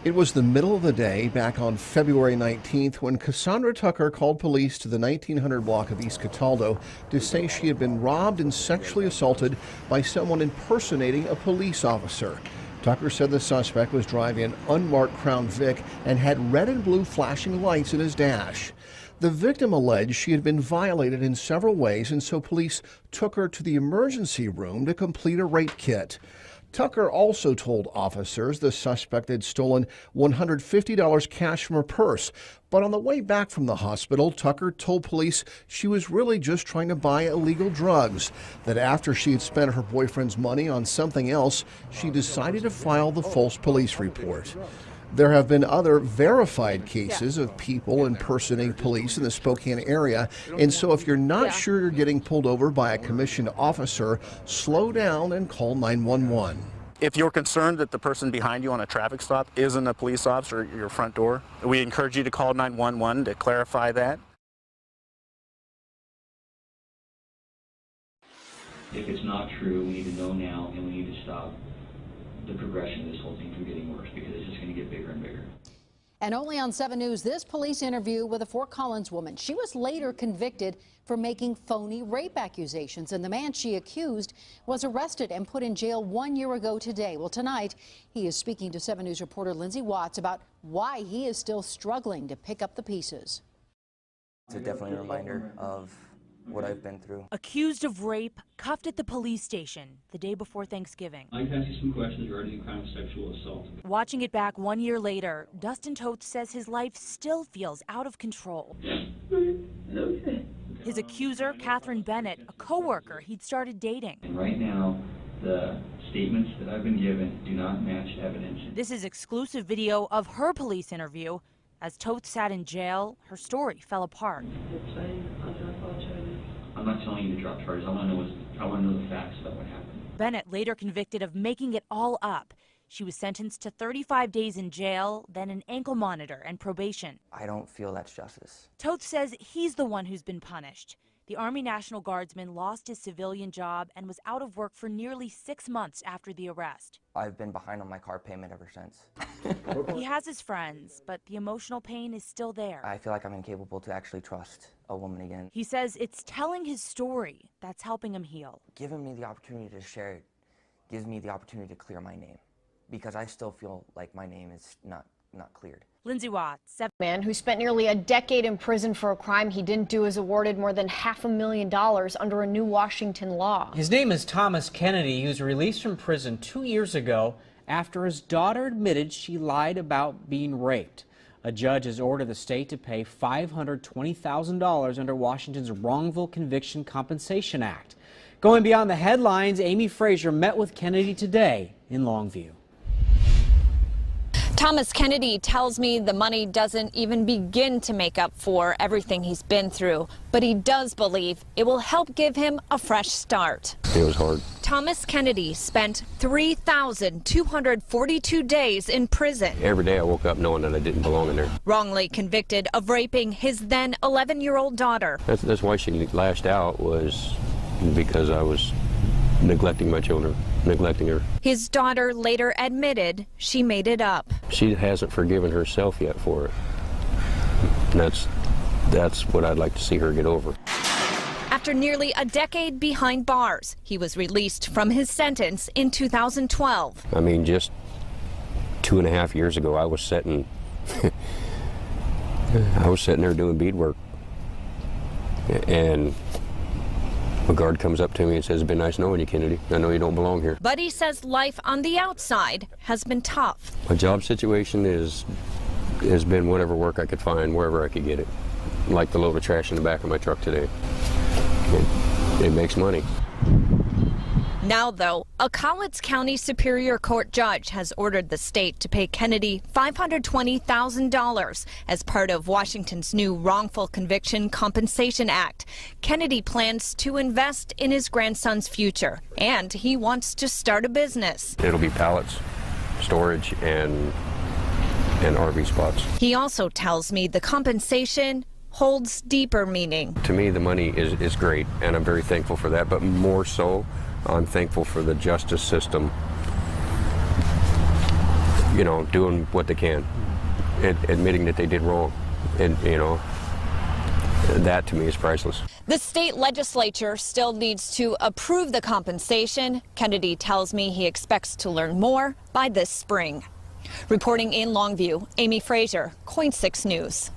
It was the middle of the day back on February 19th when Cassandra Tucker called police to the 1900 block of East Cataldo to say she had been robbed and sexually assaulted by someone impersonating a police officer. Tucker said the suspect was driving an unmarked Crown Vic and had red and blue flashing lights in his dash. The victim alleged she had been violated in several ways, and so police took her to the emergency room to complete a rape kit. Tucker also told officers the suspect had stolen $150 cash from her purse. But on the way back from the hospital, Tucker told police she was really just trying to buy illegal drugs, that after she had spent her boyfriend's money on something else, she decided to file the false police report. There have been other verified cases of people impersonating police in the Spokane area, and so if you're not sure you're getting pulled over by a commissioned officer, slow down and call 911. If you're concerned that the person behind you on a traffic stop isn't a police officer at your front door, we encourage you to call 911 to clarify that. If it's not true, we need to know now, and we need to stop the progression of this whole thing from getting worse, because it's just going to get bigger and bigger. And only on 7 News, this police interview with a Fort Collins woman. She was later convicted for making phony rape accusations, and the man she accused was arrested and put in jail 1 year ago today. Well, tonight, he is speaking to 7 News reporter Lindsay Watts about why he is still struggling to pick up the pieces. It's definitely a reminder of what I've been through. Accused of rape, cuffed at the police station the day before Thanksgiving. I can ask you some questions regarding the crime of sexual assault. Watching it back 1 year later, Dustin Toth says his life still feels out of control. Okay. His accuser, Catherine Bennett, a co-worker he'd started dating. And right now, the statements that I've been given do not match evidence. This is exclusive video of her police interview. As Toth sat in jail, her story fell apart. I'm not telling you to drop charges. I want to know the facts about what happened. Bennett later convicted of making it all up. She was sentenced to 35 days in jail, then an ankle monitor and probation. I don't feel that's justice. Toth says he's the one who's been punished. The Army National Guardsman lost his civilian job and was out of work for nearly 6 months after the arrest. I've been behind on my car payment ever since. He has his friends, but the emotional pain is still there. I feel like I'm incapable to actually trust a woman again. He says it's telling his story that's helping him heal. Giving me the opportunity to share it gives me the opportunity to clear my name, because I still feel like my name is not cleared. Lindsay Watts, 7. Man who spent nearly a decade in prison for a crime he didn't do is awarded more than $500,000 under a new Washington law. His name is Thomas Kennedy. He was released from prison 2 years ago after his daughter admitted she lied about being raped. A judge has ordered the state to pay $520,000 under Washington's Wrongful Conviction Compensation Act. Going beyond the headlines, Amy Frazier met with Kennedy today in Longview. Thomas Kennedy tells me the money doesn't even begin to make up for everything he's been through, but he does believe it will help give him a fresh start. It was hard. Thomas Kennedy spent 3,242 days in prison. Every day I woke up knowing that I didn't belong in there. Wrongly convicted of raping his then 11-year-old daughter. That's why she lashed out, was because I was neglecting my children, neglecting her. His daughter later admitted she made it up. She hasn't forgiven herself yet for it. And that's what I'd like to see her get over. After nearly a decade behind bars, he was released from his sentence in 2012. I mean, just 2.5 years ago, I was sitting there doing beadwork, and a guard comes up to me and says, "It's been nice knowing you, Kennedy. I know you don't belong here." But he says life on the outside has been tough. My job situation has been whatever work I could find, wherever I could get it. Like the load of trash in the back of my truck today. It makes money. Now, though, a Collins County Superior Court judge has ordered the state to pay Kennedy $520,000 as part of Washington's new Wrongful Conviction Compensation Act. Kennedy plans to invest in his grandson's future, and he wants to start a business. It'll be pallets, storage, and RV spots. He also tells me the compensation holds deeper meaning. To me, the money is great, and I'm very thankful for that, but more so, I'm thankful for the justice system you know, doing what they can, admitting that they did wrong, and you know, that to me is priceless. The state legislature still needs to approve the compensation. Kennedy tells me he expects to learn more by this spring. Reporting in Longview, Amy Frazier, KOIN 6 News.